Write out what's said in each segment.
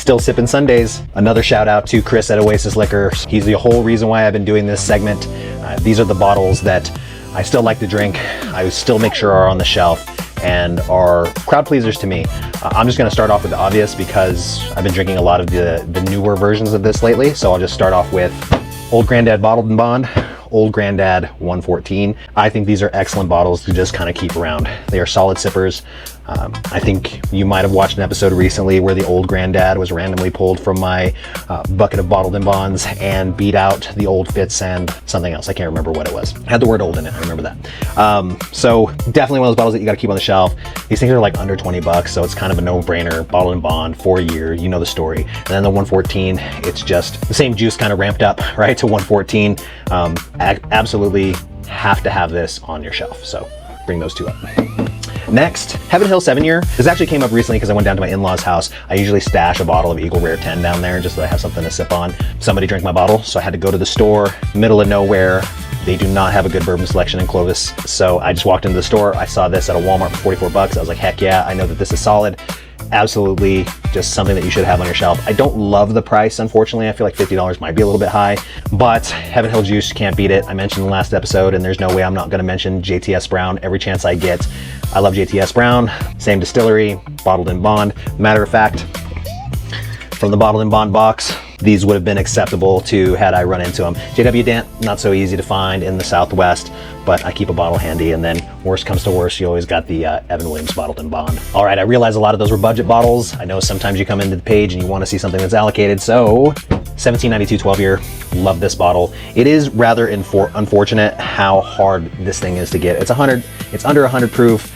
Still Sippin' Sundays. Another shout out to Chris at Oasis Liquor. He's the whole reason why I've been doing this segment. These are the bottles that I still like to drink. I still make sure are on the shelf and are crowd pleasers to me. I'm just gonna start off with the obvious because I've been drinking a lot of the newer versions of this lately. So I'll just start off with Old Granddad Bottled and Bond, Old Granddad 114. I think these are excellent bottles to just kind of keep around. They are solid sippers. I think you might have watched an episode recently where the Old Granddad was randomly pulled from my bucket of Bottled and Bonds and beat out the Old Fitz and something else. I can't remember what it was. It had the word old in it, I remember that. So definitely one of those bottles that you gotta keep on the shelf. These things are like under 20 bucks, so it's kind of a no-brainer. Bottled and Bond for a year, you know the story. And then the 114, it's just the same juice kind of ramped up, right, to 114. Absolutely have to have this on your shelf, so bring those two up. Next, Heaven Hill 7-year. This actually came up recently because I went down to my in-laws' house. I usually stash a bottle of Eagle Rare 10 down there just so I have something to sip on. Somebody drank my bottle, so I had to go to the store, middle of nowhere. They do not have a good bourbon selection in Clovis, so I just walked into the store. I saw this at a Walmart for 44 bucks. I was like, heck yeah, I know that this is solid. Absolutely just something that you should have on your shelf. I don't love the price, unfortunately. I feel like $50 might be a little bit high, but Heaven Hill Juice, can't beat it. I mentioned in the last episode, and there's no way I'm not gonna mention JTS Brown every chance I get. I love JTS Brown, same distillery, Bottled and Bond. Matter of fact, from the Bottled and Bond box, these would have been acceptable to had I run into them. JW Dant, not so easy to find in the Southwest, but I keep a bottle handy, and then worst comes to worst, you always got the Evan Williams Bottled and Bond. All right, I realize a lot of those were budget bottles. I know sometimes you come into the page and you want to see something that's allocated, so 1792 12-year, love this bottle. It is rather unfortunate how hard this thing is to get. It's under 100 proof.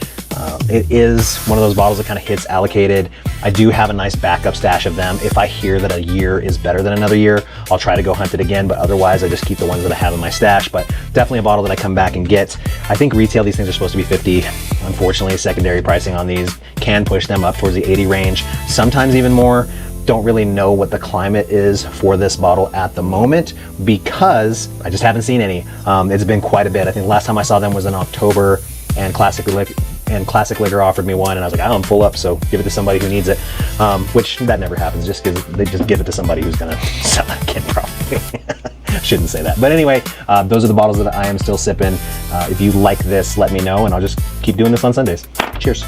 It is one of those bottles that kind of hits allocated. I do have a nice backup stash of them. If I hear that a year is better than another year, I'll try to go hunt it again, but otherwise I just keep the ones that I have in my stash. But definitely a bottle that I come back and get. I think retail, these things are supposed to be 50. Unfortunately, secondary pricing on these can push them up towards the 80 range, sometimes even more. Don't really know what the climate is for this bottle at the moment because I just haven't seen any. It's been quite a bit. I think the last time I saw them was in October, and Classic Liquor offered me one, and I was like, oh, I'm full up, so give it to somebody who needs it, which that never happens. They just give it to somebody who's gonna sell it again, probably. Shouldn't say that. But anyway, those are the bottles that I am still sipping. If you like this, let me know, and I'll just keep doing this on Sundays. Cheers.